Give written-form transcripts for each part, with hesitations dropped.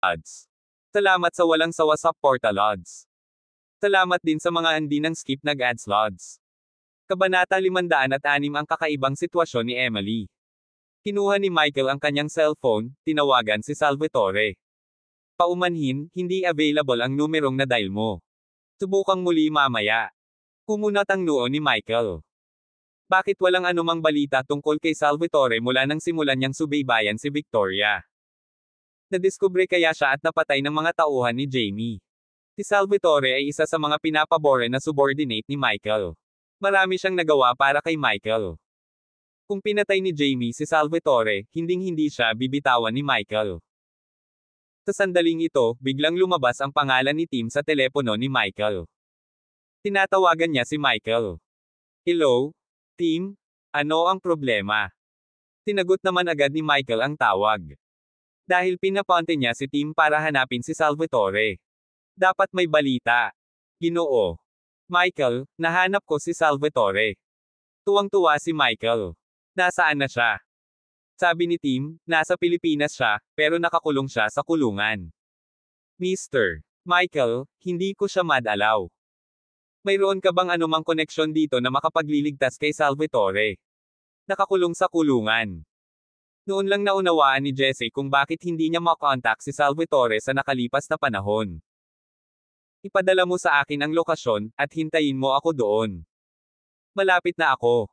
Odds. Salamat sa walang sawa sa Portal Odds. Salamat din sa mga hindi nang skip nag-ads lods. Kabanata 506 ang kakaibang sitwasyon ni Emily. Kinuha ni Michael ang kanyang cellphone, tinawagan si Salvatore. Paumanhin, hindi available ang numerong na dial mo. Subukang muli mamaya. Kumunat ang noo ni Michael. Bakit walang anumang balita tungkol kay Salvatore mula nang simulan niyang subaybayan si Victoria? Nadiskubre kaya siya at napatay ng mga tauhan ni Jamie. Si Salvatore ay isa sa mga pinapabore na subordinate ni Michael. Marami siyang nagawa para kay Michael. Kung pinatay ni Jamie si Salvatore, hinding-hindi siya bibitawan ni Michael. Sa sandaling ito, biglang lumabas ang pangalan ni Tim sa telepono ni Michael. Tinatawagan niya si Michael. Hello? Tim? Ano ang problema? Tinagot naman agad ni Michael ang tawag. Dahil pinapunte niya si Tim para hanapin si Salvatore. Dapat may balita. Ginoo. Michael, nahanap ko si Salvatore. Tuwang-tuwa si Michael. Nasaan na siya? Sabi ni Tim, nasa Pilipinas siya, pero nakakulong siya sa kulungan. Mr. Michael, hindi ko siya madalaw. Mayroon ka bang anumang koneksyon dito na makapagliligtas kay Salvatore? Nakakulong sa kulungan. Noon lang naunawaan ni Jesse kung bakit hindi niya makontak si Salvatore sa nakalipas na panahon. Ipadala mo sa akin ang lokasyon, at hintayin mo ako doon. Malapit na ako.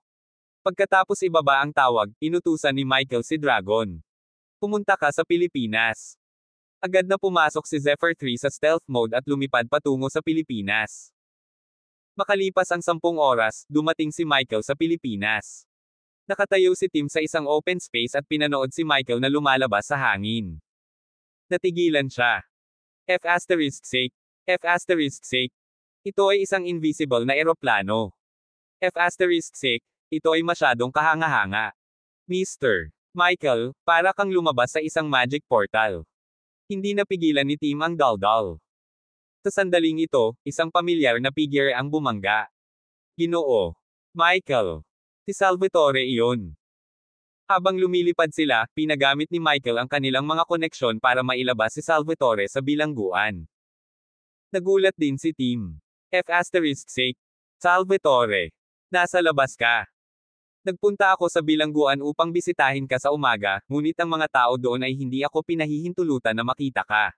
Pagkatapos ibaba ang tawag, inutusan ni Michael si Dragon. Pumunta ka sa Pilipinas. Agad na pumasok si Zephyr 3 sa stealth mode at lumipad patungo sa Pilipinas. Makalipas ang 10 oras, dumating si Michael sa Pilipinas. Nakatayo si Tim sa isang open space at pinanood si Michael na lumalabas sa hangin. Natigilan siya. F***sake. F***sake. Ito ay isang invisible na eroplano. F***sake. Ito ay masyadong kahanga-hanga. Mr. Michael, para kang lumabas sa isang magic portal. Hindi napigilan ni Tim ang daldal. Sa sandaling ito, isang pamilyar na figure ang bumangga. Ginoo. Michael. Si Salvatore iyon. Habang lumilipad sila, pinagamit ni Michael ang kanilang mga koneksyon para mailabas si Salvatore sa bilangguan. Nagulat din si Tim. F***sake. Salvatore. Nasa labas ka. Nagpunta ako sa bilangguan upang bisitahin ka sa umaga, ngunit ang mga tao doon ay hindi ako pinahihintulutan na makita ka.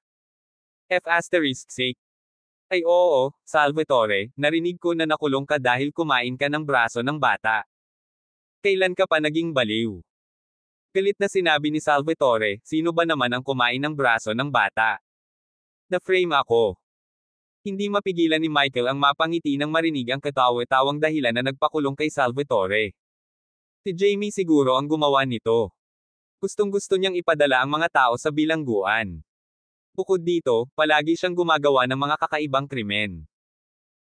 F***sake. Ay oo, Salvatore, narinig ko na nakulong ka dahil kumain ka ng braso ng bata. Kailan ka pa naging baliw? Galit na sinabi ni Salvatore, sino ba naman ang kumain ng braso ng bata? Na-frame ako. Hindi mapigilan ni Michael ang mapangiti nang marinig ang katawa-tawang dahilan na nagpakulong kay Salvatore. Si Jamie siguro ang gumawa nito. Gustong-gusto niyang ipadala ang mga tao sa bilangguan. Bukod dito, palagi siyang gumagawa ng mga kakaibang krimen.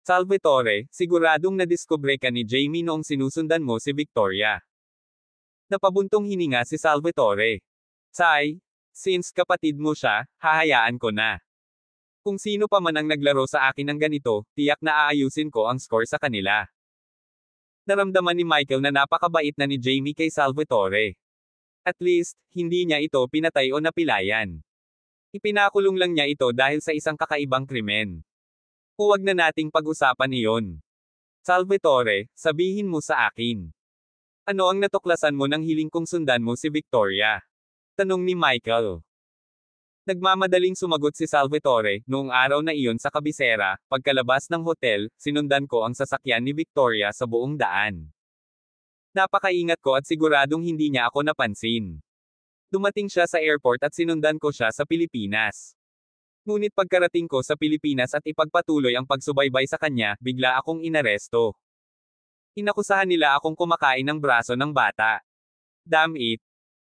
Salvatore, siguradong nadiskubre ka ni Jamie noong sinusundan mo si Victoria. Napabuntong hininga si Salvatore. Since kapatid mo siya, hahayaan ko na. Kung sino pa man ang naglaro sa akin ng ganito, tiyak na aayusin ko ang score sa kanila. Naramdaman ni Michael na napakabait na ni Jamie kay Salvatore. At least, hindi niya ito pinatay o napilayan. Ipinakulong lang niya ito dahil sa isang kakaibang krimen. Huwag na nating pag-usapan iyon. Salvatore, sabihin mo sa akin. Ano ang natuklasan mo nang hiling kong sundan mo si Victoria? Tanong ni Michael. Nagmamadaling sumagot si Salvatore, noong araw na iyon sa kabisera, pagkalabas ng hotel, sinundan ko ang sasakyan ni Victoria sa buong daan. Napakaingat ko at siguradong hindi niya ako napansin. Dumating siya sa airport at sinundan ko siya sa Pilipinas. Ngunit pagkarating ko sa Pilipinas at ipagpatuloy ang pagsubaybay sa kanya, bigla akong inaresto. Inakusahan nila akong kumakain ng braso ng bata. Damn it.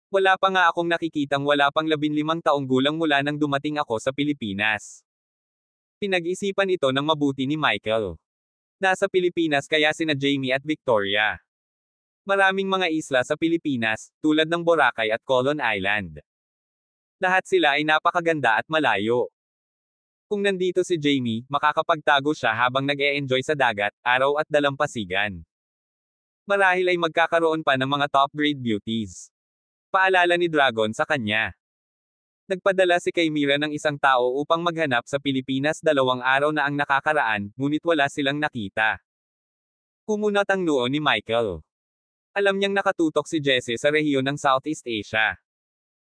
Wala pa nga akong nakikitang wala pang 15 taong gulang mula nang dumating ako sa Pilipinas. Pinag-isipan ito ng mabuti ni Michael. Nasa Pilipinas kaya sina Jamie at Victoria. Maraming mga isla sa Pilipinas, tulad ng Boracay at Colon Island. Lahat sila ay napakaganda at malayo. Kung nandito si Jamie, makakapagtago siya habang nag-e-enjoy sa dagat, araw at dalampasigan. Marahil ay magkakaroon pa ng mga top-grade beauties. Paalala ni Dragon sa kanya. Nagpadala si Kaimira ng isang tao upang maghanap sa Pilipinas 2 araw na ang nakakaraan, ngunit wala silang nakita. Kumunat ang noo ni Michael. Alam niyang nakatutok si Jesse sa rehiyon ng Southeast Asia.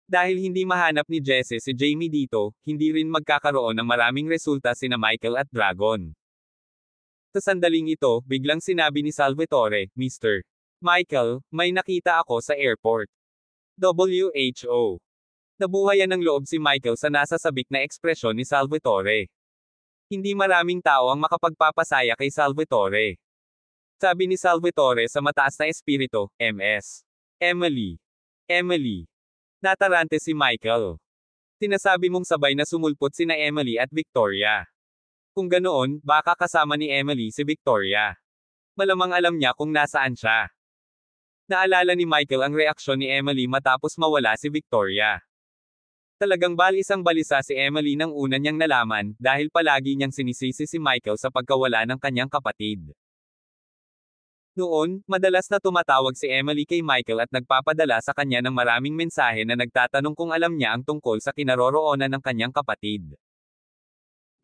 Dahil hindi mahanap ni Jesse si Jamie dito, hindi rin magkakaroon ng maraming resulta sina Michael at Dragon. Sa sandaling ito, biglang sinabi ni Salvatore, Mr. Michael, may nakita ako sa airport. WHO. Nabuhayan ng loob si Michael sa nasasabik na ekspresyon ni Salvatore. Hindi maraming tao ang makapagpapasaya kay Salvatore. Sabi ni Salvatore sa mataas na espiritu, MS. Emily. Natarante si Michael. Sinasabi mong sabay na sumulpot sina Emily at Victoria. Kung ganoon, baka kasama ni Emily si Victoria. Malamang alam niya kung nasaan siya. Naalala ni Michael ang reaksyon ni Emily matapos mawala si Victoria. Talagang balisang balisa si Emily nang una niyang nalaman, dahil palagi niyang sinisisi si Michael sa pagkawala ng kanyang kapatid. Noon, madalas na tumatawag si Emily kay Michael at nagpapadala sa kanya ng maraming mensahe na nagtatanong kung alam niya ang tungkol sa kinaroroonan ng kanyang kapatid.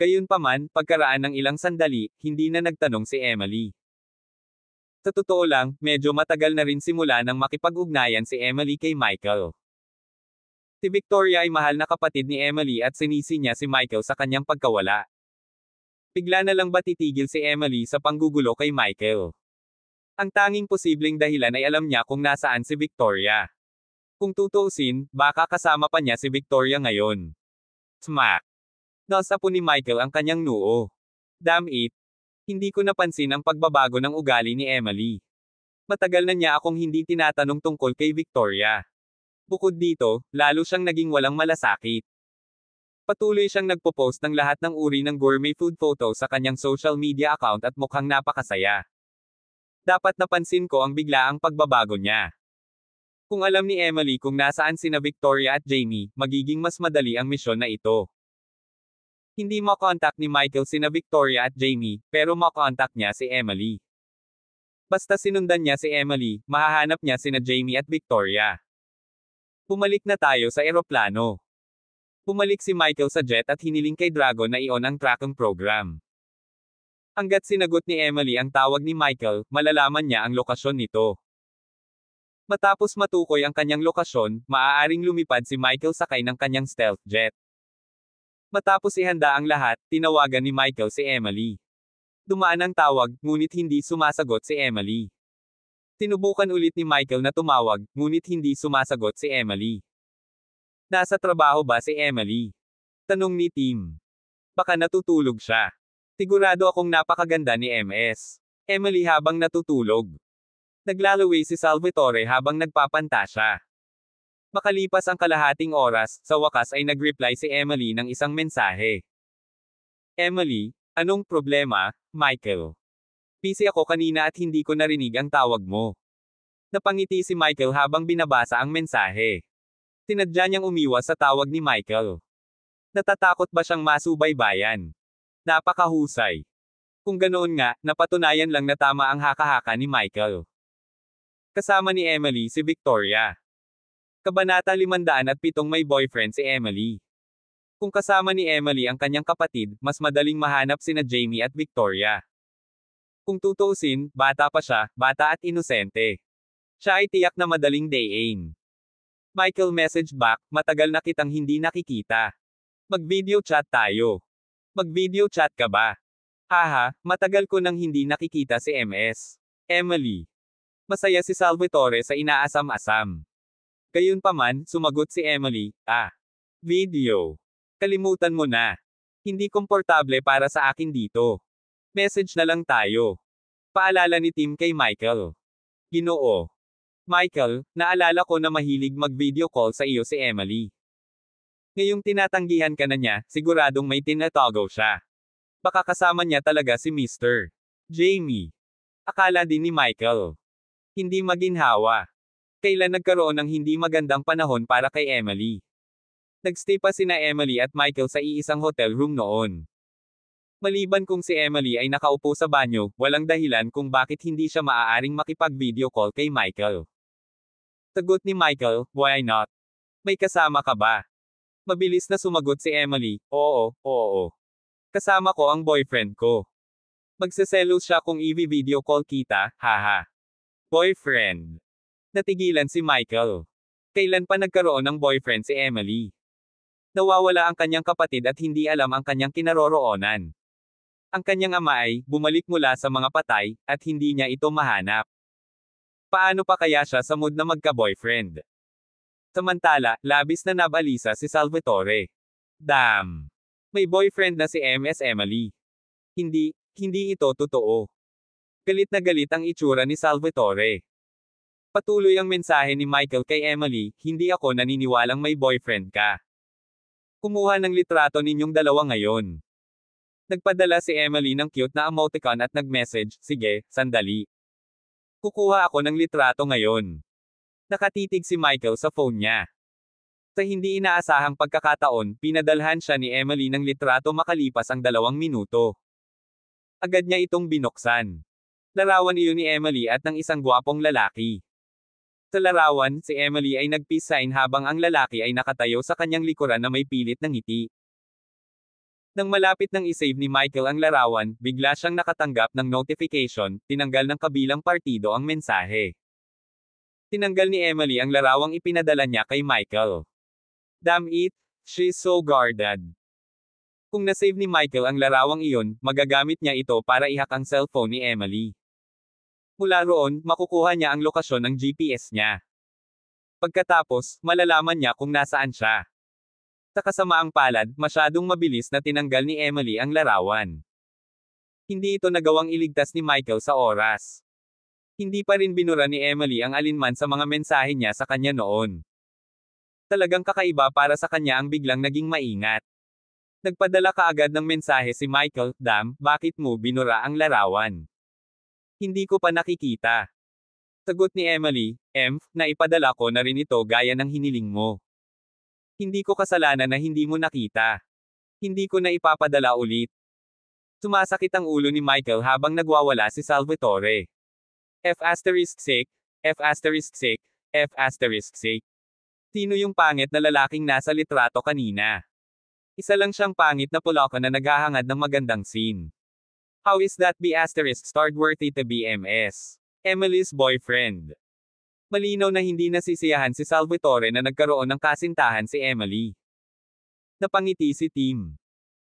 Gayunpaman, pagkaraan ng ilang sandali, hindi na nagtanong si Emily. Sa totoo lang, medyo matagal na rin simula nang makipag-ugnayan si Emily kay Michael. Si Victoria ay mahal na kapatid ni Emily at sinisi niya si Michael sa kanyang pagkawala. Bigla na lang ba titigil si Emily sa panggugulo kay Michael? Ang tanging posibleng dahilan ay alam niya kung nasaan si Victoria. Kung tutuusin, baka kasama pa niya si Victoria ngayon. Smack! Nasapo ni Michael ang kanyang noo. Damn it! Hindi ko napansin ang pagbabago ng ugali ni Emily. Matagal na niya akong hindi tinatanong tungkol kay Victoria. Bukod dito, lalo siyang naging walang malasakit. Patuloy siyang nagpo-post ng lahat ng uri ng gourmet food photos sa kanyang social media account at mukhang napakasaya. Dapat napansin ko ang biglaang pagbabago niya. Kung alam ni Emily kung nasaan sina Victoria at Jamie, magiging mas madali ang misyon na ito. Hindi makontak ni Michael sina Victoria at Jamie, pero makontak niya si Emily. Basta sinundan niya si Emily, mahahanap niya sina Jamie at Victoria. Bumalik na tayo sa eroplano. Bumalik si Michael sa jet at hiniling kay Dragon na i-on ang tracking program. Hanggat sinagot ni Emily ang tawag ni Michael, malalaman niya ang lokasyon nito. Matapos matukoy ang kanyang lokasyon, maaaring lumipad si Michael sakay ng kanyang stealth jet. Matapos ihanda ang lahat, tinawagan ni Michael si Emily. Dumaan ang tawag, ngunit hindi sumasagot si Emily. Sinubukan ulit ni Michael na tumawag, ngunit hindi sumasagot si Emily. Nasa trabaho ba si Emily? Tanong ni Tim. Baka natutulog siya. Sigurado akong napakaganda ni MS. Emily habang natutulog. Naglalaway si Salvatore habang nagpapantasya. Makalipas ang kalahating oras, sa wakas ay nag-reply si Emily ng isang mensahe. Emily, anong problema, Michael? Busy ako kanina at hindi ko narinig ang tawag mo. Napangiti si Michael habang binabasa ang mensahe. Tinadya niyang umiwas sa tawag ni Michael. Natatakot ba siyang masubaybayan? Napakahusay. Kung ganoon nga, napatunayan lang na tama ang haka-haka ni Michael. Kasama ni Emily si Victoria. Kabanata 507 may boyfriend si Emily. Kung kasama ni Emily ang kanyang kapatid, mas madaling mahanap sina Jamie at Victoria. Kung tutuusin, bata pa siya, bata at inosente. Siya ay tiyak na madaling dayin. Michael messaged back, matagal na kitang hindi nakikita. Mag-video chat tayo. Mag-video chat ka ba? Haha, matagal ko nang hindi nakikita si MS. Emily. Masaya si Salvatore sa inaasam-asam. Gayunpaman, sumagot si Emily, video. Kalimutan mo na. Hindi komportable para sa akin dito. Message na lang tayo. Paalala ni Tim kay Michael. Ginoo. Michael, naalala ko na mahilig mag-video call sa iyo si Emily. Ngayong tinatanggihan ka na niya, siguradong may tinatago siya. Baka kasama niya talaga si Mr. Jamie. Akala din ni Michael. Hindi maginhawa. Kailan nagkaroon ng hindi magandang panahon para kay Emily? Nagstay pa sina Emily at Michael sa iisang hotel room noon. Maliban kung si Emily ay nakaupo sa banyo, walang dahilan kung bakit hindi siya maaaring makipag-video call kay Michael. Sagot ni Michael, why not? May kasama ka ba? Mabilis na sumagot si Emily, oo, oo. Kasama ko ang boyfriend ko. Magseselos siya kung i-video call kita, haha. Boyfriend. Natigilan si Michael. Kailan pa nagkaroon ng boyfriend si Emily? Nawawala ang kanyang kapatid at hindi alam ang kanyang kinaroroonan. Ang kanyang ama ay bumalik mula sa mga patay, at hindi niya ito mahanap. Paano pa kaya siya sa mood na magka-boyfriend? Samantala, labis na nabalisa si Salvatore. Damn! May boyfriend na si Ms. Emily. Hindi ito totoo. Galit na galit ang itsura ni Salvatore. Patuloy ang mensahe ni Michael kay Emily, hindi ako naniniwalang may boyfriend ka. Kumuha ng litrato ninyong dalawa ngayon. Nagpadala si Emily ng cute na emoticon at nag-message, sige, sandali. Kukuha ako ng litrato ngayon. Nakatitig si Michael sa phone niya. Sa hindi inaasahang pagkakataon, pinadalhan siya ni Emily ng litrato makalipas ang 2 minuto. Agad niya itong binuksan. Larawan iyon ni Emily at ng isang gwapong lalaki. Sa larawan, si Emily ay nag-peace sign habang ang lalaki ay nakatayo sa kanyang likuran na may pilit na ngiti. Nang malapit nang isave ni Michael ang larawan, bigla siyang nakatanggap ng notification, tinanggal ng kabilang partido ang mensahe. Tinanggal ni Emily ang larawang ipinadala niya kay Michael. Damn it, she's so guarded. Kung nasave ni Michael ang larawang iyon, magagamit niya ito para i-hack ang cellphone ni Emily. Mula roon, makukuha niya ang lokasyon ng GPS niya. Pagkatapos, malalaman niya kung nasaan siya. Sa kasamaang palad, masyadong mabilis na tinanggal ni Emily ang larawan. Hindi ito nagawang iligtas ni Michael sa oras. Hindi pa rin binura ni Emily ang alinman sa mga mensahe niya sa kanya noon. Talagang kakaiba para sa kanya ang biglang naging maingat. Nagpadala kaagad ng mensahe si Michael, Dam, bakit mo binura ang larawan? Hindi ko pa nakikita. Sagot ni Emily, naipadala ko na rin ito gaya ng hiniling mo. Hindi ko kasalanan na hindi mo nakita. Hindi ko na ipapadala ulit. Sumasakit ang ulo ni Michael habang nagwawala si Salvatore. F***, F***. Sino yung pangit na lalaking nasa litrato kanina? Isa lang siyang pangit na pulaka na naghahangad ng magandang scene. How is that B***start worthy to be MS? Emily's boyfriend. Malinaw na hindi nasisiyahan si Salvatore na nagkaroon ng kasintahan si Emily. Napangiti si Tim.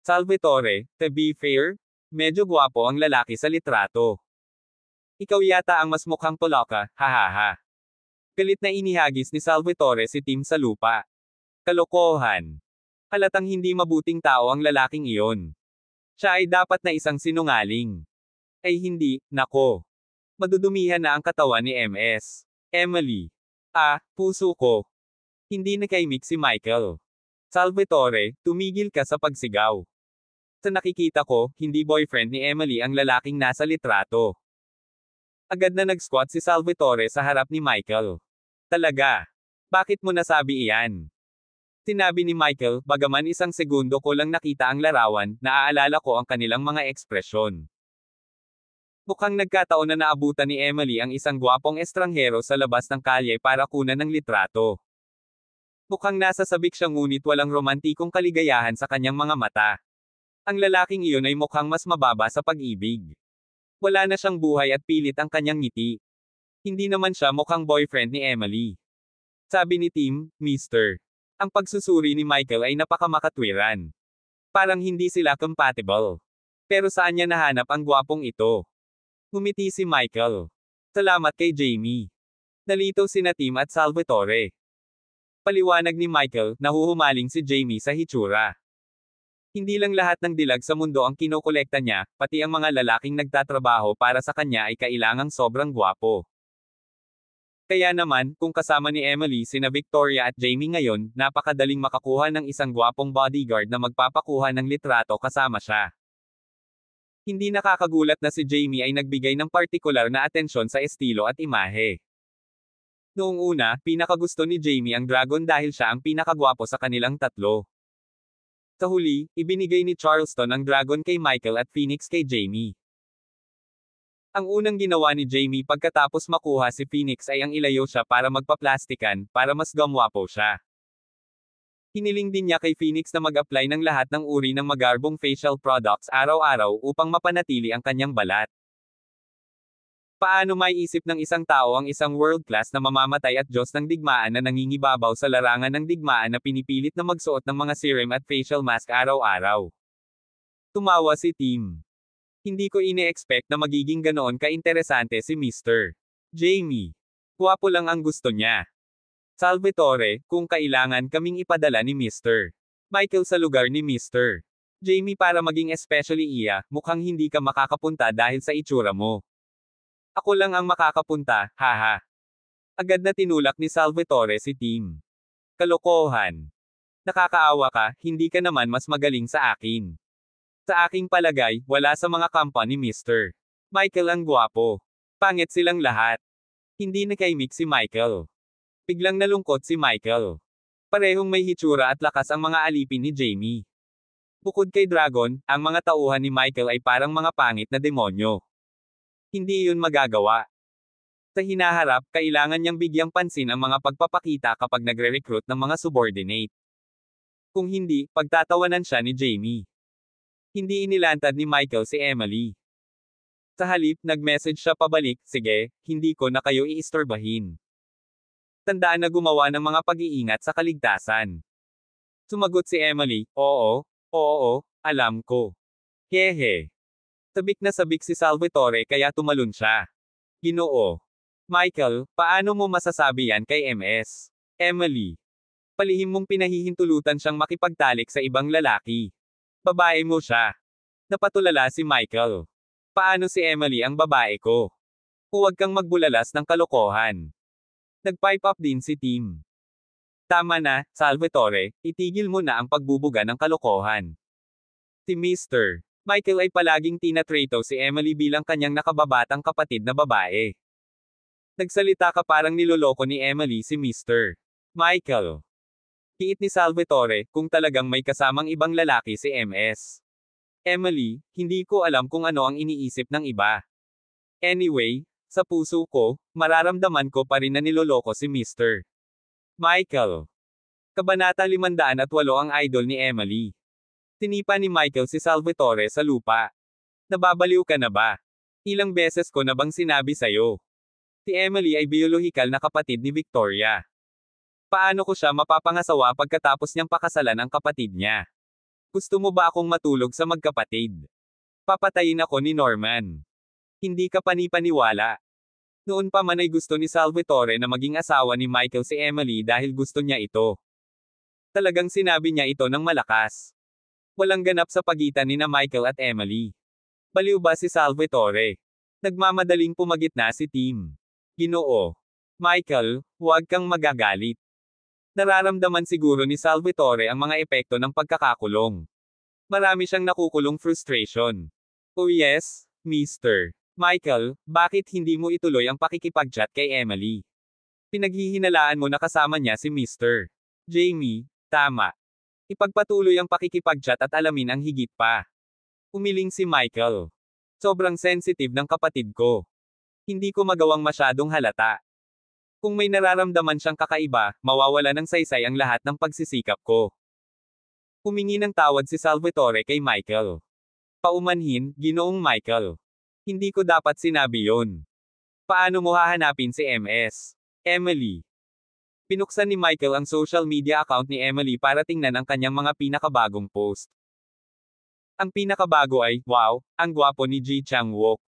Salvatore, to be fair, medyo gwapo ang lalaki sa litrato. Ikaw yata ang mas mukhang pulaka, hahaha. Galit na inihagis ni Salvatore si Tim sa lupa. Kalokohan. Halatang hindi mabuting tao ang lalaking iyon. Siya ay dapat na isang sinungaling. Ay hindi, nako. Madudumihan na ang katawan ni MS. Emily. Puso ko. Hindi nakaimik si Michael. Salvatore, tumigil ka sa pagsigaw. Sa nakikita ko, hindi boyfriend ni Emily ang lalaking nasa litrato. Agad na nag-squat si Salvatore sa harap ni Michael. Talaga? Bakit mo nasabi iyan? Sinabi ni Michael, bagaman isang segundo ko lang nakita ang larawan, naaalala ko ang kanilang mga ekspresyon. Mukhang nagkataon na naabutan ni Emily ang isang gwapong estranghero sa labas ng kalye para kunan ng litrato. Mukhang nasasabik siya ngunit walang romantikong kaligayahan sa kanyang mga mata. Ang lalaking iyon ay mukhang mas mababa sa pag-ibig. Wala na siyang buhay at pilit ang kanyang ngiti. Hindi naman siya mukhang boyfriend ni Emily. Sabi ni Tim, Mr. Ang pagsusuri ni Michael ay napakamakatwiran. Parang hindi sila compatible. Pero saan niya nahanap ang gwapong ito? Ngumiti si Michael. Salamat kay Jamie. Nalito sina Tim at Salvatore. Paliwanag ni Michael, nahuhumaling si Jamie sa hitsura. Hindi lang lahat ng dilag sa mundo ang kinokolekta niya, pati ang mga lalaking nagtatrabaho para sa kanya ay kailangang sobrang gwapo. Kaya naman, kung kasama ni Emily sina Victoria at Jamie ngayon, napakadaling makakuha ng isang gwapong bodyguard na magpapakuha ng litrato kasama siya. Hindi nakakagulat na si Jamie ay nagbigay ng partikular na atensyon sa estilo at imahe. Noong una, pinakagusto ni Jamie ang dragon dahil siya ang pinakagwapo sa kanilang tatlo. Sa huli, ibinigay ni Charleston ang dragon kay Michael at Phoenix kay Jamie. Ang unang ginawa ni Jamie pagkatapos makuha si Phoenix ay ang ilayo siya para magpaplastikan, para mas gamwapo siya. Hiniling din niya kay Phoenix na mag-apply ng lahat ng uri ng magarbong facial products araw-araw upang mapanatili ang kanyang balat. Paano maiisip ng isang tao ang isang world-class na mamamatay at Diyos ng digmaan na nangingibabaw sa larangan ng digmaan na pinipilit na magsuot ng mga serum at facial mask araw-araw? Tumawa si Tim. Hindi ko ine-expect na magiging ganoon ka-interesante si Mr. Jamie. Gwapo lang ang gusto niya. Salvatore, kung kailangan kaming ipadala ni Mr. Michael sa lugar ni Mr. Jamie para maging especially iya, mukhang hindi ka makakapunta dahil sa itsura mo. Ako lang ang makakapunta, haha. Agad na tinulak ni Salvatore si Tim. Kalokohan. Nakakaawa ka, hindi ka naman mas magaling sa akin. Sa aking palagay, wala sa mga kampa ni Mr. Michael ang gwapo. Pangit silang lahat. Hindi nakaimik si Michael. Biglang nalungkot si Michael. Parehong may hitsura at lakas ang mga alipin ni Jamie. Bukod kay Dragon, ang mga tauhan ni Michael ay parang mga pangit na demonyo. Hindi iyon magagawa. Sa hinaharap, kailangan niyang bigyang pansin ang mga pagpapakita kapag nagre-recruit ng mga subordinate. Kung hindi, pagtatawanan siya ni Jamie. Hindi inilantad ni Michael si Emily. Sa halip, nag-message siya pabalik, sige, hindi ko na kayo iistorbahin. Tandaan na gumawa ng mga pag-iingat sa kaligtasan. Sumagot si Emily, oo, alam ko. Hehe. Sabik na sabik si Salvatore kaya tumalon siya. Ginoo. Michael, paano mo masasabi yan kay MS? Emily. Palihim mong pinahihintulutan siyang makipagtalik sa ibang lalaki. Babae mo siya. Napatulala si Michael. Paano si Emily ang babae ko? Huwag kang magbulalas ng kalokohan. Nag-pipe up din si Tim. Tama na, Salvatore, itigil mo na ang pagbubuga ng kalokohan. Si Mr. Michael ay palaging tinatrato si Emily bilang kanyang nakababatang kapatid na babae. Nagsalita ka parang niloloko ni Emily si Mr. Michael. Kiit ni Salvatore, kung talagang may kasamang ibang lalaki si MS. Emily, hindi ko alam kung ano ang iniisip ng iba. Anyway, sa puso ko, mararamdaman ko pa rin na niloloko si Mr. Michael. Kabanata 508 ang idol ni Emily. Tinipa ni Michael si Salvatore sa lupa. Nababaliw ka na ba? Ilang beses ko na bang sinabi sa'yo? Si Emily ay biolohikal na kapatid ni Victoria. Paano ko siya mapapangasawa pagkatapos niyang pakasalan ang kapatid niya? Gusto mo ba akong matulog sa magkapatid? Papatayin ako ni Norman. Hindi ka panipaniwala. Noon pa man ay gusto ni Salvatore na maging asawa ni Michael si Emily dahil gusto niya ito. Talagang sinabi niya ito ng malakas. Walang ganap sa pagitan ni na Michael at Emily. Baliw ba si Salvatore? Nagmamadaling pumagitna si Tim. Ginoo. Michael, huwag kang magagalit. Nararamdaman siguro ni Salvatore ang mga epekto ng pagkakakulong. Marami siyang nakukulong frustration. Oh yes, Mr. Michael, bakit hindi mo ituloy ang pakikipag-chat kay Emily? Pinaghihinalaan mo na kasama niya si Mr. Jamie, tama. Ipagpatuloy ang pakikipag-chat at alamin ang higit pa. Umiling si Michael. Sobrang sensitive ng kapatid ko. Hindi ko magawang masyadong halata. Kung may nararamdaman siyang kakaiba, mawawala ng saysay ang lahat ng pagsisikap ko. Humingi ng tawad si Salvatore kay Michael. Paumanhin, Ginoong Michael. Hindi ko dapat sinabi yon. Paano mo hahanapin si MS? Emily. Pinuksan ni Michael ang social media account ni Emily para tingnan ang kanyang mga pinakabagong post. Ang pinakabago ay, wow, ang gwapo ni Ji Chang-wook.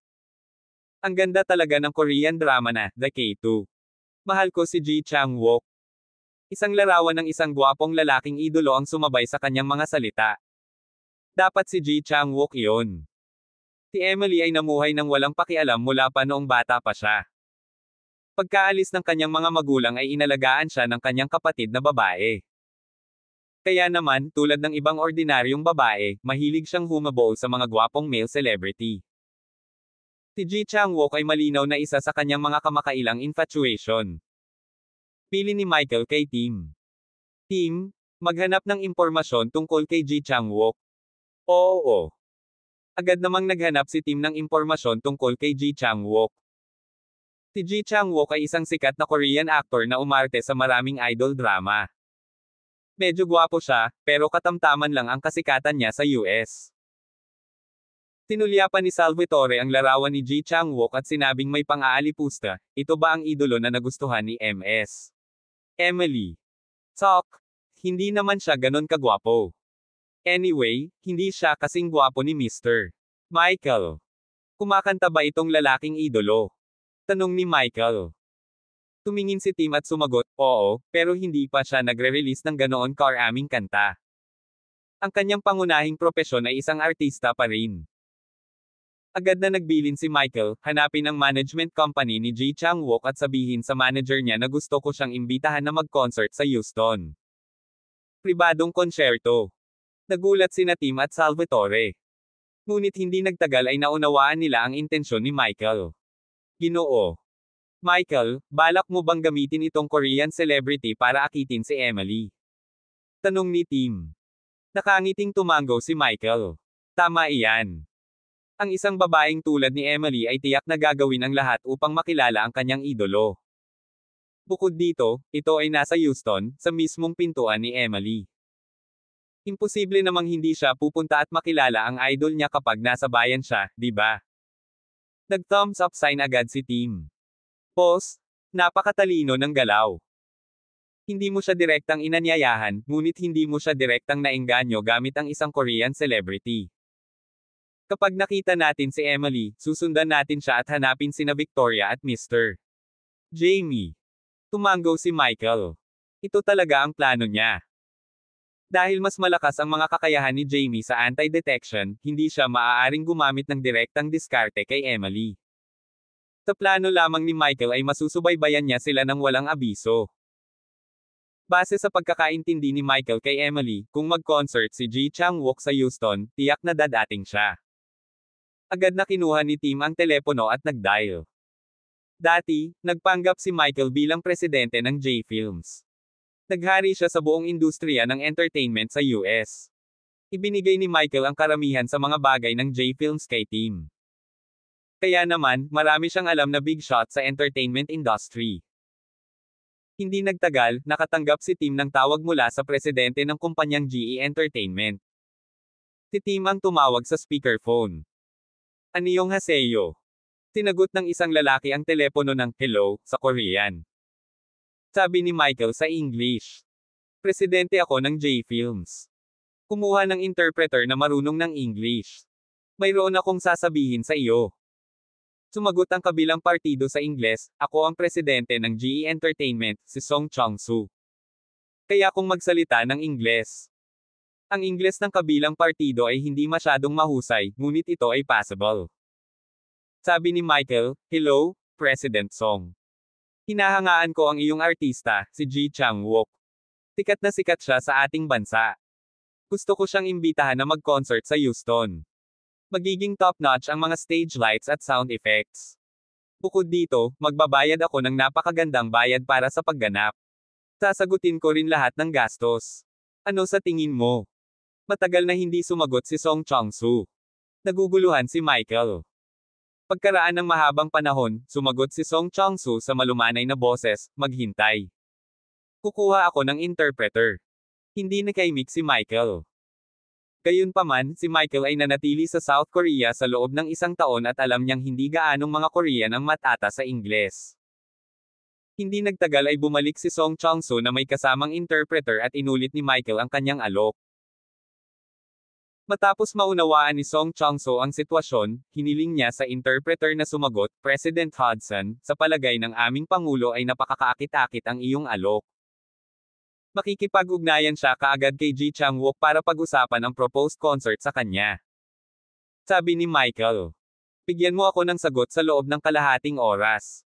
Ang ganda talaga ng Korean drama na, The K2. Mahal ko si Ji Chang-wook. Isang larawan ng isang gwapong lalaking idolo ang sumabay sa kanyang mga salita. Dapat si Ji Chang-wook iyon. Si Emily ay namuhay ng walang pakialam mula pa noong bata pa siya. Pagkaalis ng kanyang mga magulang ay inalagaan siya ng kanyang kapatid na babae. Kaya naman, tulad ng ibang ordinaryong babae, mahilig siyang humabol sa mga gwapong male celebrity. Si Ji Chang-wook ay malinaw na isa sa kanyang mga kamakailang infatuation. Pili ni Michael kay Tim. Tim, maghanap ng impormasyon tungkol kay Ji Chang-wook. Oo. Agad namang naghanap si Tim ng impormasyon tungkol kay Ji Chang-wook. Si Ji Chang-wook ay isang sikat na Korean actor na umarte sa maraming idol drama. Medyo gwapo siya, pero katamtaman lang ang kasikatan niya sa US. Tinulya pa ni Salvatore ang larawan ni Ji Chang-wook at sinabing may pang-aalipusta, ito ba ang idolo na nagustuhan ni MS? Emily. Talk. Hindi naman siya ganon kagwapo. Anyway, hindi siya kasing gwapo ni Mr. Michael. Kumakanta ba itong lalaking idolo? Tanong ni Michael. Tumingin si Tim at sumagot, oo, pero hindi pa siya nagre-release ng ganoon karaming kanta. Ang kanyang pangunahing propesyon ay isang artista pa rin. Agad na nagbilin si Michael, hanapin ang management company ni Ji Chang-wook at sabihin sa manager niya na gusto ko siyang imbitahan na mag-concert sa Houston. Pribadong konsyerto. Nagulat sina Tim at Salvatore. Ngunit hindi nagtagal ay naunawaan nila ang intensyon ni Michael. Ginoo. Michael, balak mo bang gamitin itong Korean celebrity para akitin si Emily? Tanong ni Tim. Nakangiting tumango si Michael. Tama iyan. Ang isang babaeng tulad ni Emily ay tiyak na gagawin ang lahat upang makilala ang kanyang idolo. Bukod dito, ito ay nasa Houston, sa mismong pintuan ni Emily. Imposible namang hindi siya pupunta at makilala ang idol niya kapag nasa bayan siya, di ba? Nag-thumbs up sign agad si Tim. Boss, napakatalino ng galaw. Hindi mo siya direktang inanyayahan, ngunit hindi mo siya direktang naengganyo gamit ang isang Korean celebrity. Kapag nakita natin si Emily, susundan natin siya at hanapin sina Victoria at Mr. Jamie. Tumango si Michael. Ito talaga ang plano niya. Dahil mas malakas ang mga kakayahan ni Jamie sa anti-detection, hindi siya maaaring gumamit ng direktang diskarte kay Emily. Sa plano lamang ni Michael ay masusubaybayan niya sila ng walang abiso. Base sa pagkakaintindi ni Michael kay Emily, kung mag-concert si Ji Chang-wook sa Houston, tiyak na dadating siya. Agad na kinuha ni Tim ang telepono at nag-dial. Dati, nagpanggap si Michael bilang presidente ng J-Films. Naghari siya sa buong industriya ng entertainment sa US. Ibinigay ni Michael ang karamihan sa mga bagay ng J-Films kay Tim. Kaya naman, marami siyang alam na big shot sa entertainment industry. Hindi nagtagal, nakatanggap si Tim ng tawag mula sa presidente ng kumpanyang GE Entertainment. Si Tim ang tumawag sa speakerphone. Annyeong haseyo. Tinagot ng isang lalaki ang telepono ng hello sa Korean. Sabi ni Michael sa English. Presidente ako ng J-Films. Kumuha ng interpreter na marunong ng English. Mayroon akong sasabihin sa iyo. Sumagot ang kabilang partido sa Ingles, ako ang presidente ng GE Entertainment, si Song Chang-soo. Kaya kung magsalita ng Ingles. Ang Ingles ng kabilang partido ay hindi masyadong mahusay, ngunit ito ay passable. Sabi ni Michael, hello, President Song. Hinahangaan ko ang iyong artista, si Ji Chang-wook. Sikat na sikat siya sa ating bansa. Gusto ko siyang imbitahan na mag-concert sa Houston. Magiging top-notch ang mga stage lights at sound effects. Bukod dito, magbabayad ako ng napakagandang bayad para sa pagganap. Sasagutin ko rin lahat ng gastos. Ano sa tingin mo? Matagal na hindi sumagot si Song Chang-soo. Naguguluhan si Michael. Pagkaraan ng mahabang panahon, sumagot si Song Chang-soo sa malumanay na boses, maghintay. Kukuha ako ng interpreter. Hindi nakaimik si Michael. Gayunpaman, si Michael ay nanatili sa South Korea sa loob ng 1 taon at alam niyang hindi gaanong mga Korean ang matata sa Ingles. Hindi nagtagal ay bumalik si Song Chang-soo na may kasamang interpreter at inulit ni Michael ang kanyang alok. Matapos maunawaan ni Song Chang-soo ang sitwasyon, hiniling niya sa interpreter na sumagot, President Hudson, sa palagay ng aming Pangulo ay napakakaakit-akit ang iyong alok. Makikipag-ugnayan siya kaagad kay Ji Chang-wook para pag-usapan ang proposed concert sa kanya. Sabi ni Michael. Bigyan mo ako ng sagot sa loob ng kalahating oras.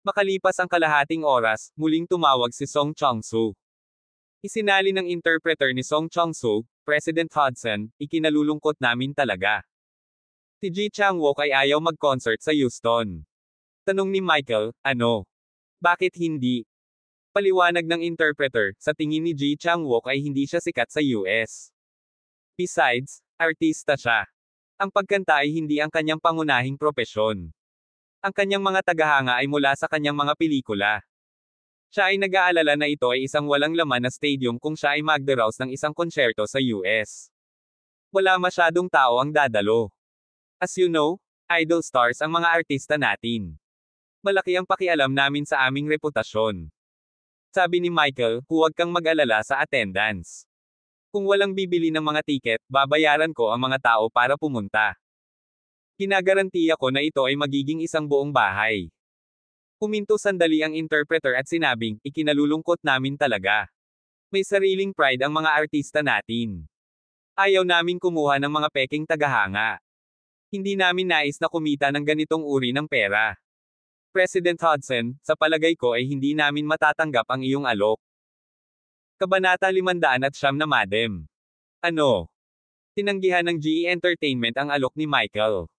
Makalipas ang kalahating oras, muling tumawag si Song Chang-soo. Isinali ng interpreter ni Song Chang-soo, President Hudson, ikinalulungkot namin talaga. Si Ji Chang-wook ay ayaw mag-concert sa Houston. Tanong ni Michael, ano? Bakit hindi? Paliwanag ng interpreter, sa tingin ni Ji Chang-wook ay hindi siya sikat sa US. Besides, artista siya. Ang pagkanta ay hindi ang kanyang pangunahing propesyon. Ang kanyang mga tagahanga ay mula sa kanyang mga pelikula. Siya ay nag-aalala na ito ay isang walang laman na stadium kung siya ay magdaraos ng isang konsyerto sa US. Wala masyadong tao ang dadalo. As you know, idol stars ang mga artista natin. Malaki ang pakialam namin sa aming reputasyon. Sabi ni Michael, huwag kang mag-alala sa attendance. Kung walang bibili ng mga tiket, babayaran ko ang mga tao para pumunta. Ginagarantiya ko na ito ay magiging isang buong bahay. Huminto sandali ang interpreter at sinabing, ikinalulungkot namin talaga. May sariling pride ang mga artista natin. Ayaw naming kumuha ng mga peking tagahanga. Hindi namin nais na kumita ng ganitong uri ng pera. President Hudson, sa palagay ko ay hindi namin matatanggap ang iyong alok. Kabanata 509 na Madam. Ano? Tinanggihan ng GE Entertainment ang alok ni Michael.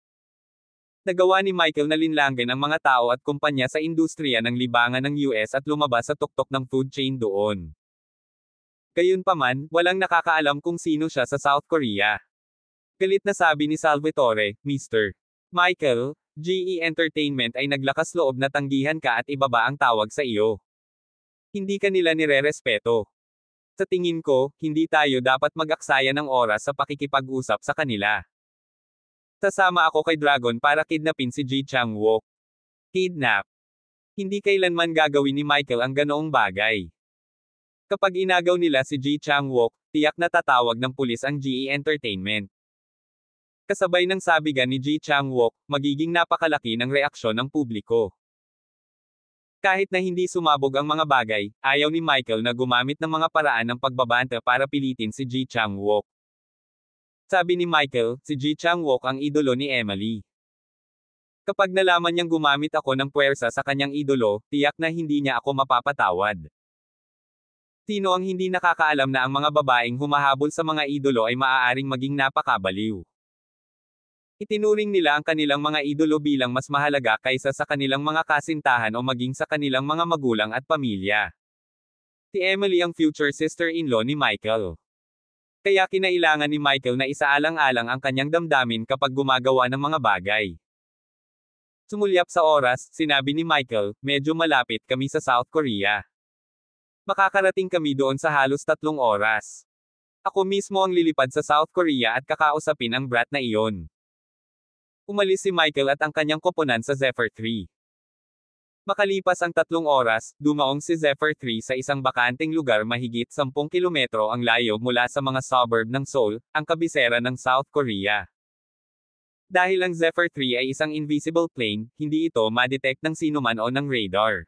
Nagawa ni Michael na linlangin ang mga tao at kumpanya sa industriya ng libangan ng US at lumabas sa tuktok ng food chain doon. Gayunpaman, walang nakakaalam kung sino siya sa South Korea. Galit na sabi ni Salvatore, Mr. Michael, GE Entertainment ay naglakas loob na tanggihan ka at ibaba ang tawag sa iyo. Hindi ka nila nirerespeto. Sa tingin ko, hindi tayo dapat mag-aksaya ng oras sa pakikipag-usap sa kanila. Sasama ako kay Dragon para kidnapin si Ji Chang-wook. Kidnap. Hindi kailanman gagawin ni Michael ang ganoong bagay. Kapag inagaw nila si Ji Chang-wook, tiyak na tatawag ng pulis ang GE Entertainment. Kasabay ng sabigan ni Ji Chang-wook, magiging napakalaki ng reaksyon ng publiko. Kahit na hindi sumabog ang mga bagay, ayaw ni Michael na gumamit ng mga paraan ng pagbabanta para pilitin si Ji Chang-wook. Sabi ni Michael, si Ji Chang-wook ang idolo ni Emily. Kapag nalaman niyang gumamit ako ng puwersa sa kanyang idolo, tiyak na hindi niya ako mapapatawad. Sino ang hindi nakakaalam na ang mga babaeng humahabol sa mga idolo ay maaaring maging napakabaliw? Itinuring nila ang kanilang mga idolo bilang mas mahalaga kaysa sa kanilang mga kasintahan o maging sa kanilang mga magulang at pamilya. Si Emily ang future sister-in-law ni Michael. Kaya kinailangan ni Michael na isaalang-alang ang kanyang damdamin kapag gumagawa ng mga bagay. Sumulyap sa oras, sinabi ni Michael, medyo malapit kami sa South Korea. Makakarating kami doon sa halos 3 oras. Ako mismo ang lilipad sa South Korea at kakausapin ang brat na iyon. Umalis si Michael at ang kanyang koponan sa Zephyr 3. Makalipas ang 3 oras, dumaong si Zephyr 3 sa isang bakanteng lugar mahigit 10 kilometro ang layo mula sa mga suburb ng Seoul, ang kabisera ng South Korea. Dahil ang Zephyr 3 ay isang invisible plane, hindi ito ma-detect ng sinuman o ng radar.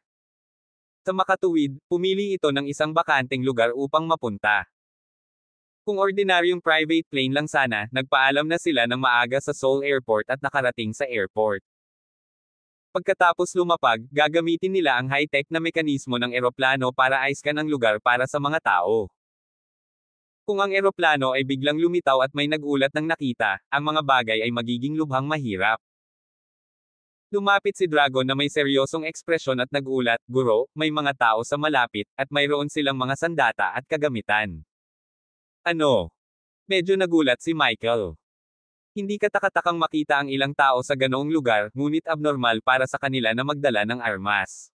Sa makatuwid, pumili ito ng isang bakanteng lugar upang mapunta. Kung ordinaryong private plane lang sana, nagpaalam na sila ng maaga sa Seoul Airport at nakarating sa airport. Pagkatapos lumapag, gagamitin nila ang high-tech na mekanismo ng eroplano para i-scan ang lugar para sa mga tao. Kung ang eroplano ay biglang lumitaw at may nagulat ng nakita, ang mga bagay ay magiging lubhang mahirap. Lumapit si Dragon na may seryosong ekspresyon at nagulat, Guro, may mga tao sa malapit, at mayroon silang mga sandata at kagamitan. Ano? Medyo nagulat si Michael. Hindi katakatakang makita ang ilang tao sa ganoong lugar, ngunit abnormal para sa kanila na magdala ng armas.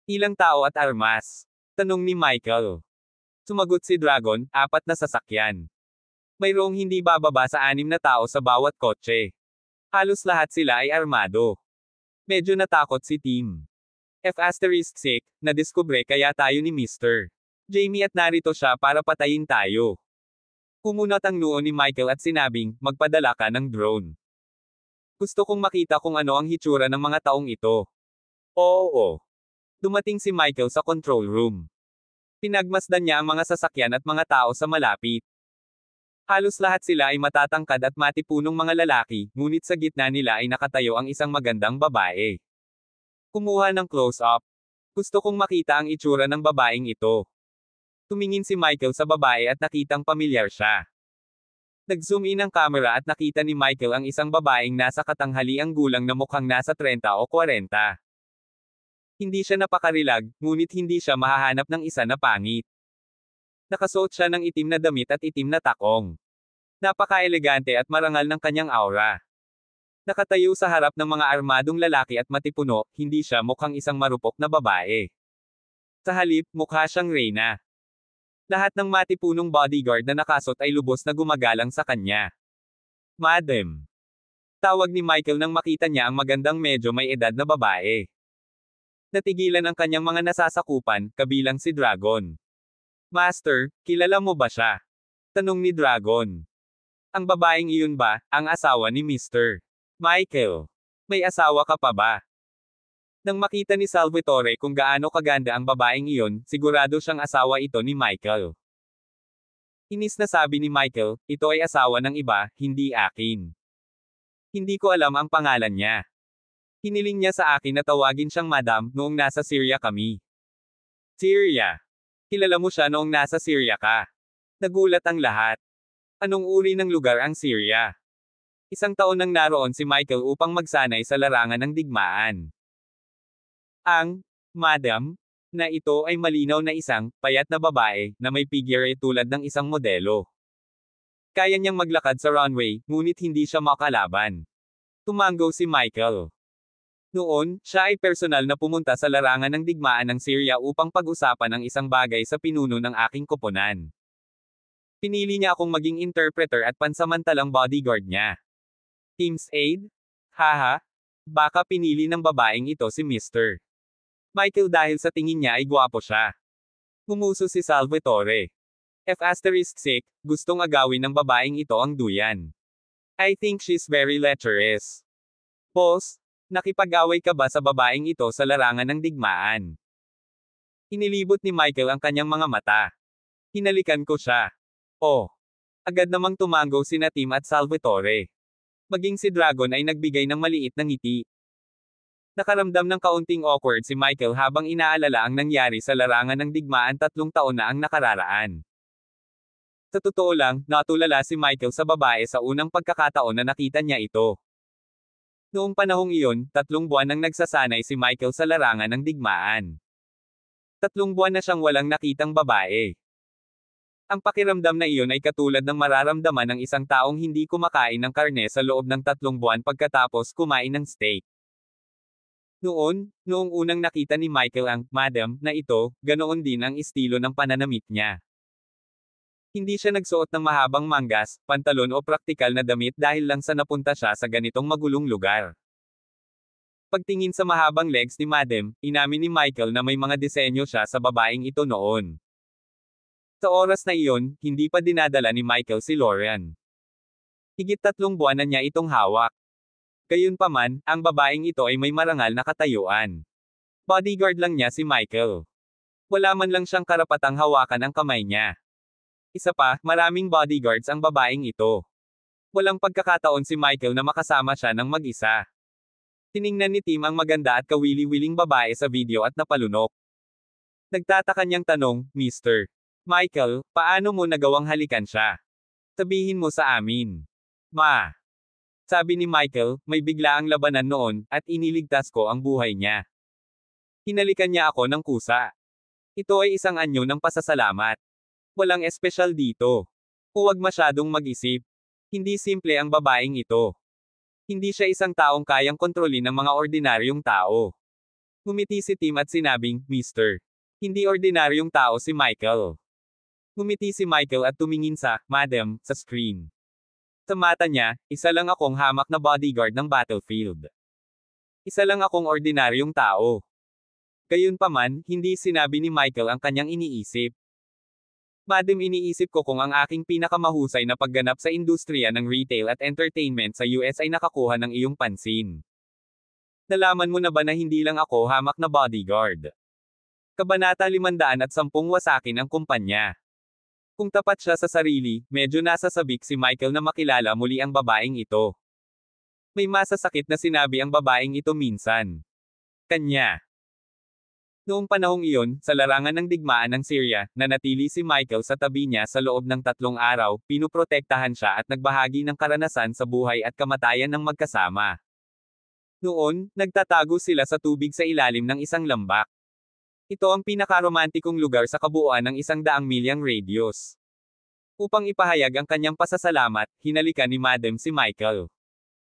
Ilang tao at armas? Tanong ni Michael. Sumagot si Dragon, 4 na sasakyan. Mayroong hindi bababa sa 6 na tao sa bawat kotse. Halos lahat sila ay armado. Medyo natakot si Tim. F***, nadiskubre kaya tayo ni Mr. Jamie at narito siya para patayin tayo. Kumunat ang noo ni Michael at sinabing, magpadala ka ng drone. Gusto kong makita kung ano ang hitsura ng mga taong ito. Oo. Dumating si Michael sa control room. Pinagmasdan niya ang mga sasakyan at mga tao sa malapit. Halos lahat sila ay matatangkad at matipunong mga lalaki, ngunit sa gitna nila ay nakatayo ang isang magandang babae. Kumuha ng close-up. Gusto kong makita ang itsura ng babaeng ito. Tumingin si Michael sa babae at nakitang pamilyar siya. Nag-zoom in ang camera at nakita ni Michael ang isang babaeng nasa katanghaliang gulang na mukhang nasa 30 o 40. Hindi siya napakarilag, ngunit hindi siya mahahanap ng isa na pangit. Nakasuot siya ng itim na damit at itim na takong. Napaka-elegante at marangal ng kanyang aura. Nakatayo sa harap ng mga armadong lalaki at matipuno, hindi siya mukhang isang marupok na babae. Sa halip, mukha siyang reyna. Lahat ng matipunong bodyguard na nakasot ay lubos na gumagalang sa kanya. Madam. Tawag ni Michael nang makita niya ang magandang medyo may edad na babae. Natigilan ang kanyang mga nasasakupan, kabilang si Dragon. Master, kilala mo ba siya? Tanong ni Dragon. Ang babaeng iyon ba, ang asawa ni Mr. Michael? May asawa ka pa ba? Nang makita ni Salvatore kung gaano kaganda ang babaeng iyon, sigurado siyang asawa ito ni Michael. Inis na sabi ni Michael, ito ay asawa ng iba, hindi akin. Hindi ko alam ang pangalan niya. Hiniling niya sa akin na tawagin siyang Madam noong nasa Syria kami. Syria? Kilala mo siya noong nasa Syria ka? Nagulat ang lahat. Anong uri ng lugar ang Syria? Isang taon nang naroon si Michael upang magsanay sa larangan ng digmaan. Ang Madam na ito ay malinaw na isang payat na babae na may figure tulad ng isang modelo. Kaya niyang maglakad sa runway, ngunit hindi siya makalaban. Tumanggo si Michael. Noon, siya ay personal na pumunta sa larangan ng digmaan ng Syria upang pag-usapan ang isang bagay sa pinuno ng aking koponan. Pinili niya akong maging interpreter at pansamantalang bodyguard niya. Team's aid? Haha. Baka pinili ng babaeng ito si Mr. Michael dahil sa tingin niya ay gwapo siya. Ngumuso si Salvatore. F***, gustong agawin ng babaeng ito ang duyan. I think she's very lecherous. Boss, nakipag-away ka ba sa babaeng ito sa larangan ng digmaan? Inilibot ni Michael ang kanyang mga mata. Hinalikan ko siya. Oh. Agad namang tumanggo sina Tim at Salvatore. Maging si Dragon ay nagbigay ng maliit na ngiti. Nakaramdam ng kaunting awkward si Michael habang inaalala ang nangyari sa larangan ng digmaan 3 taon na ang nakararaan. Sa totoo lang, natulala si Michael sa babae sa unang pagkakataon na nakita niya ito. Noong panahong iyon, 3 buwan nang nagsasanay si Michael sa larangan ng digmaan. 3 buwan na siyang walang nakitang babae. Ang pakiramdam na iyon ay katulad ng mararamdaman ng isang taong hindi kumakain ng karne sa loob ng 3 buwan pagkatapos kumain ng steak. Noong unang nakita ni Michael ang Madam na ito, ganoon din ang estilo ng pananamit niya. Hindi siya nagsuot ng mahabang manggas, pantalon o praktikal na damit dahil lang sa napunta siya sa ganitong magulong lugar. Pagtingin sa mahabang legs ni Madam, inamin ni Michael na may mga disenyo siya sa babaeng ito noon. Sa oras na iyon, hindi pa dinadala ni Michael si Lauren. Higit 3 buwan na niya itong hawak. Gayunpaman, ang babaeng ito ay may marangal na katayuan. Bodyguard lang niya si Michael. Wala man lang siyang karapatang hawakan ang kamay niya. Isa pa, maraming bodyguards ang babaeng ito. Walang pagkakataon si Michael na makasama siya ng mag-isa. Tiningnan ni Tim ang maganda at kawili-wiling babae sa video at napalunok. Nagtataka niyang tanong, Mr. Michael, paano mo nagawang halikan siya? Sabihin mo sa amin. Ma. Sabi ni Michael, may biglaang labanan noon, at iniligtas ko ang buhay niya. Hinalikan niya ako ng kusa. Ito ay isang anyo ng pasasalamat. Walang espesyal dito. Huwag masyadong mag-isip. Hindi simple ang babaeng ito. Hindi siya isang taong kayang kontrolin ng mga ordinaryong tao. Ngumiti si Tim at sinabing, Mr. Hindi ordinaryong tao si Michael. Ngumiti si Michael at tumingin sa Madam sa screen. Sa mata niya, isa lang akong hamak na bodyguard ng battlefield. Isa lang akong ordinaryong tao. Gayunpaman, hindi sinabi ni Michael ang kanyang iniisip. Madam, iniisip ko kung ang aking pinakamahusay na pagganap sa industriya ng retail at entertainment sa US ay nakakuha ng iyong pansin. Nalaman mo na ba na hindi lang ako hamak na bodyguard? Kabanata 510 wasakin ang kumpanya. Kung tapat siya sa sarili, medyo nasasabik si Michael na makilala muli ang babaeng ito. May masasakit na sinabi ang babaeng ito minsan. Kanya. Noong panahong iyon, sa larangan ng digmaan ng Syria, nanatili si Michael sa tabi niya sa loob ng 3 araw, pinuprotektahan siya at nagbahagi ng karanasan sa buhay at kamatayan ng magkasama. Noon, nagtatago sila sa tubig sa ilalim ng isang lambak. Ito ang pinakaromantikong lugar sa kabuuan ng 100 milyang radius. Upang ipahayag ang kanyang pasasalamat, hinalikan ni Madam si Michael.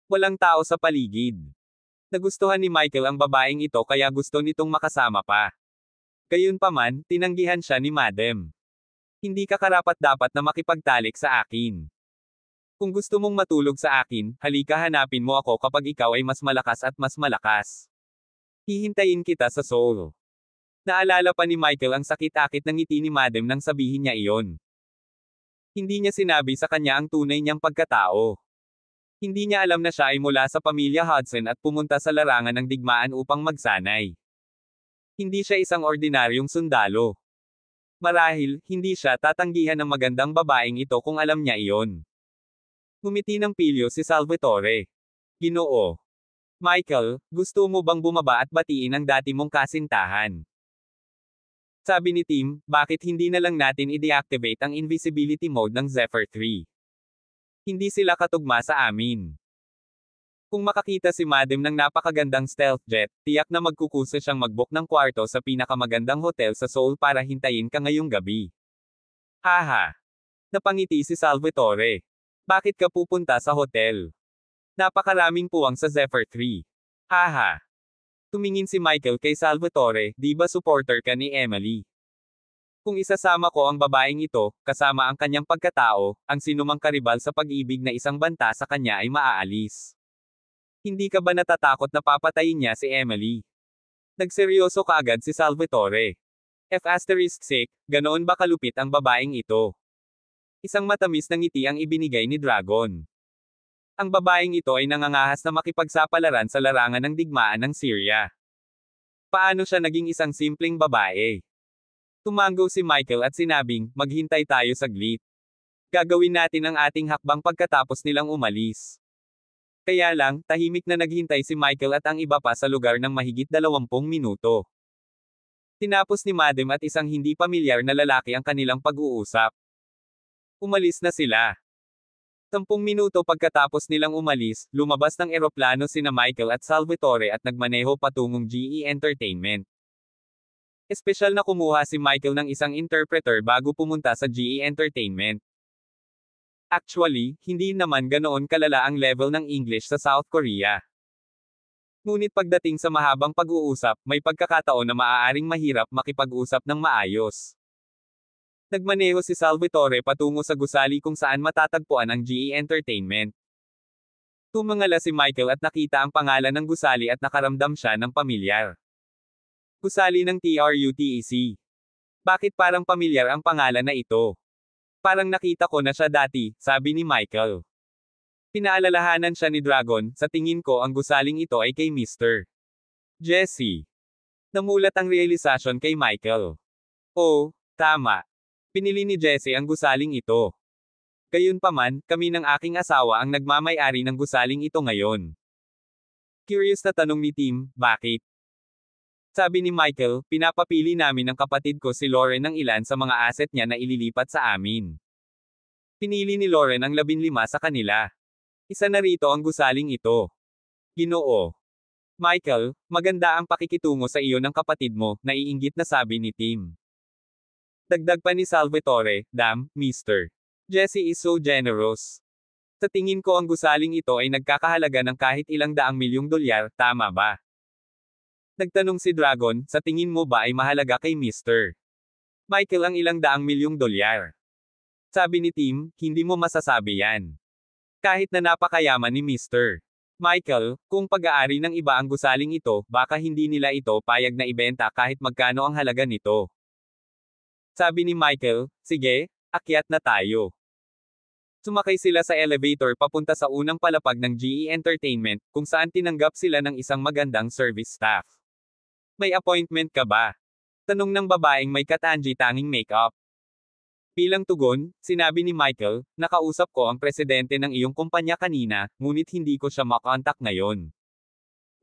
Walang tao sa paligid. Nagustuhan ni Michael ang babaeng ito kaya gusto nitong makasama pa. Gayunpaman, tinanggihan siya ni Madam. Hindi ka karapat-dapat na makipagtalik sa akin. Kung gusto mong matulog sa akin, halika hanapin mo ako kapag ikaw ay mas malakas at mas malakas. Hihintayin kita sa Seoul. Naalala pa ni Michael ang sakit-akit ng ngiti ni Madam nang sabihin niya iyon. Hindi niya sinabi sa kanya ang tunay niyang pagkatao. Hindi niya alam na siya ay mula sa pamilya Hudson at pumunta sa larangan ng digmaan upang magsanay. Hindi siya isang ordinaryong sundalo. Marahil, hindi siya tatanggihan ng magandang babaeng ito kung alam niya iyon. Ngumiti ng pilyo si Salvatore. Ginoo. Michael, gusto mo bang bumaba at batiin ang dati mong kasintahan? Sabi ni Tim, bakit hindi na lang natin i-deactivate ang invisibility mode ng Zephyr 3? Hindi sila katugma sa amin. Kung makakita si Madam ng napakagandang stealth jet, tiyak na magkukusa siyang mag-book ng kwarto sa pinakamagandang hotel sa Seoul para hintayin ka ngayong gabi. Haha. Napangiti si Salvatore. Bakit ka pupunta sa hotel? Napakaraming puwang sa Zephyr 3. Haha. Tumingin si Michael kay Salvatore, di ba supporter ka ni Emily? Kung isasama ko ang babaeng ito, kasama ang kanyang pagkatao, ang sinumang karibal sa pag-ibig na isang banta sa kanya ay maaalis. Hindi ka ba natatakot na papatayin niya si Emily? Nagseryoso kaagad si Salvatore. F***, ganoon ba kalupit ang babaeng ito? Isang matamis na ngiti ang ibinigay ni Dragon. Ang babaeng ito ay nangangahas na makipagsapalaran sa larangan ng digmaan ng Syria. Paano siya naging isang simpleng babae? Tumango si Michael at sinabing, maghintay tayo saglit. Gagawin natin ang ating hakbang pagkatapos nilang umalis. Kaya lang, tahimik na naghintay si Michael at ang iba pa sa lugar ng mahigit 20 minuto. Tinapos ni Madam at isang hindi pamilyar na lalaki ang kanilang pag-uusap. Umalis na sila. 10 minuto pagkatapos nilang umalis, lumabas ng eroplano sina Michael at Salvatore at nagmaneho patungong GE Entertainment. Espesyal na kumuha si Michael ng isang interpreter bago pumunta sa GE Entertainment. Actually, hindi naman ganoon kalala ang level ng English sa South Korea. Ngunit pagdating sa mahabang pag-uusap, may pagkakataon na maaaring mahirap makipag-usap ng maayos. Nagmaneho si Salvatore patungo sa gusali kung saan matatagpuan ang GE Entertainment. Tumangala si Michael at nakita ang pangalan ng gusali at nakaramdam siya ng pamilyar. Gusali ng TRUTEC. Bakit parang pamilyar ang pangalan na ito? Parang nakita ko na siya dati, sabi ni Michael. Pinaalalahanan siya ni Dragon, sa tingin ko ang gusaling ito ay kay Mr. Jesse. Namulat ang realisasyon kay Michael. Oh, tama. Pinili ni Jesse ang gusaling ito. Gayunpaman, kami ng aking asawa ang nagmamay-ari ng gusaling ito ngayon. Curious na tanong ni Tim, bakit? Sabi ni Michael, pinapapili namin ng kapatid ko si Lauren ng ilan sa mga asset niya na ililipat sa amin. Pinili ni Lauren ang 15 sa kanila. Isa na rito ang gusaling ito. Ginoo. Michael, maganda ang pakikitungo sa iyo ng kapatid mo, naiinggit na sabi ni Tim. Dagdag pa ni Salvatore, damn, Mr. Jesse is so generous. Sa tingin ko ang gusaling ito ay nagkakahalaga ng kahit ilang daang milyong dolyar, tama ba? Nagtanong si Dragon, sa tingin mo ba ay mahalaga kay Mr. Michael ang ilang daang milyong dolyar? Sabi ni Tim, hindi mo masasabi yan. Kahit na napakayaman ni Mr. Michael, kung pag-aari ng iba ang gusaling ito, baka hindi nila ito payag na ibenta kahit magkano ang halaga nito. Sabi ni Michael, sige, akyat na tayo. Sumakay sila sa elevator papunta sa unang palapag ng GE Entertainment, kung saan tinanggap sila ng isang magandang service staff. May appointment ka ba? Tanong ng babaeng may katangi-tanging makeup. Bilang tugon, sinabi ni Michael, nakausap ko ang presidente ng iyong kumpanya kanina, ngunit hindi ko siya makontak ngayon.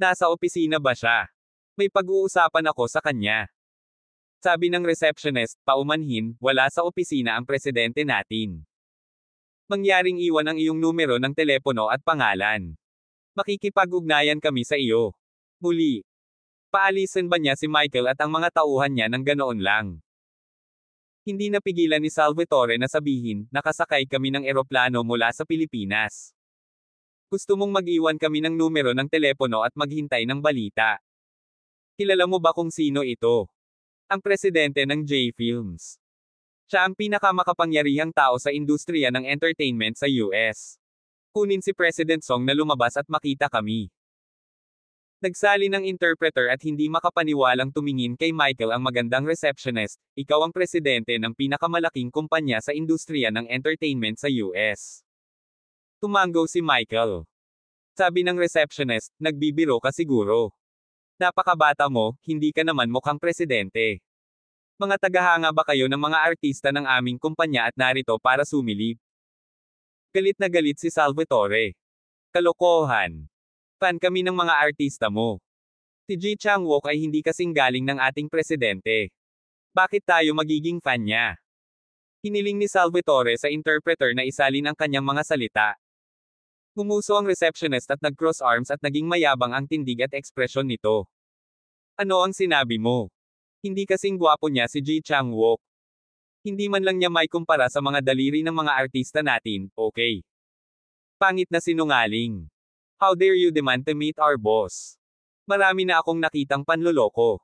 Nasa opisina ba siya? May pag-uusapan ako sa kanya. Sabi ng receptionist, paumanhin, wala sa opisina ang presidente natin. Mangyaring iwan ang iyong numero ng telepono at pangalan. Makikipag-ugnayan kami sa iyo. Muli. Paalisin ba niya si Michael at ang mga tauhan niya ng ganoon lang? Hindi napigilan ni Salvatore na sabihin, nakasakay kami ng eroplano mula sa Pilipinas. Gusto mong mag-iwan kami ng numero ng telepono at maghintay ng balita. Kilala mo ba kung sino ito? ang presidente ng J-Films. Siya ang pinakamakapangyarihang tao sa industriya ng entertainment sa US. Kunin si President Song na lumabas at makita kami. Nagsali ng interpreter at hindi makapaniwalang tumingin kay Michael ang magandang receptionist, ikaw ang presidente ng pinakamalaking kumpanya sa industriya ng entertainment sa US. Tumango si Michael. Sabi ng receptionist, nagbibiro ka siguro. Napakabata mo, hindi ka naman mukhang presidente. Mga tagahanga ba kayo ng mga artista ng aming kumpanya at narito para sumilip? Galit na galit si Salvatore. Kalokohan. Fan kami ng mga artista mo. Si Ji Chang-wook ay hindi kasing galing ng ating presidente. Bakit tayo magiging fan niya? Hiniling ni Salvatore sa interpreter na isalin ang kanyang mga salita. Gumuso ang receptionist at nag-cross arms at naging mayabang ang tindig at ekspresyon nito. Ano ang sinabi mo? Hindi kasing gwapo niya si Ji Chang-wook. Hindi man lang niya may kumpara sa mga daliri ng mga artista natin, okay? Pangit na sinungaling. How dare you demand to meet our boss? Marami na akong nakitang panloloko.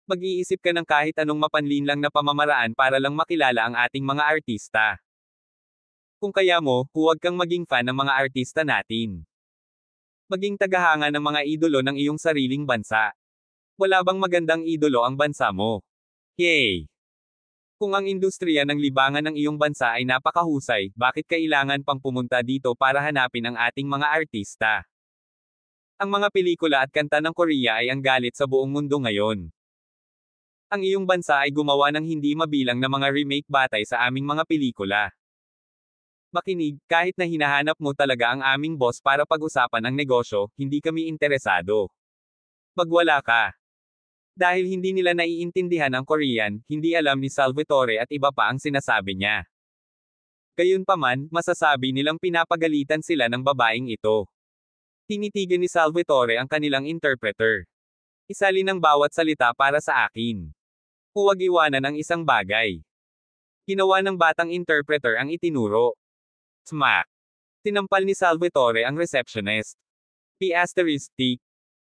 Mag-iisip ka ng kahit anong mapanlinlang na pamamaraan para lang makilala ang ating mga artista. Kung kaya mo, huwag kang maging fan ng mga artista natin. Maging tagahanga ng mga idolo ng iyong sariling bansa. Wala bang magandang idolo ang bansa mo? Yay! Kung ang industriya ng libangan ng iyong bansa ay napakahusay, bakit kailangan pang pumunta dito para hanapin ang ating mga artista? Ang mga pelikula at kanta ng Korea ay ang galit sa buong mundo ngayon. Ang iyong bansa ay gumawa ng hindi mabilang na mga remake batay sa aming mga pelikula. Makinig, kahit na hinahanap mo talaga ang aming boss para pag-usapan ang negosyo, hindi kami interesado. Magwala ka. Dahil hindi nila naiintindihan ang Korean, hindi alam ni Salvatore at iba pa ang sinasabi niya. Gayunpaman, masasabi nilang pinapagalitan sila ng babaeng ito. Tinitigan ni Salvatore ang kanilang interpreter. Isalin ang bawat salita para sa akin. Huwag iwanan ang isang bagay. Ginawa ng batang interpreter ang itinuro. Smack! Tinampal ni Salvatore ang receptionist. P***.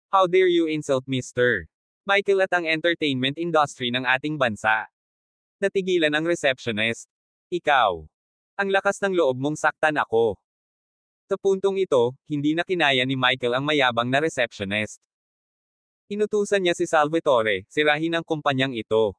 How dare you insult Mr. Michael at ang entertainment industry ng ating bansa? Natigilan ang receptionist. Ikaw. Ang lakas ng loob mong saktan ako. Sa puntong ito, hindi na kinaya ni Michael ang mayabang na receptionist. Inutusan niya si Salvatore, sirahin ang kumpanyang ito.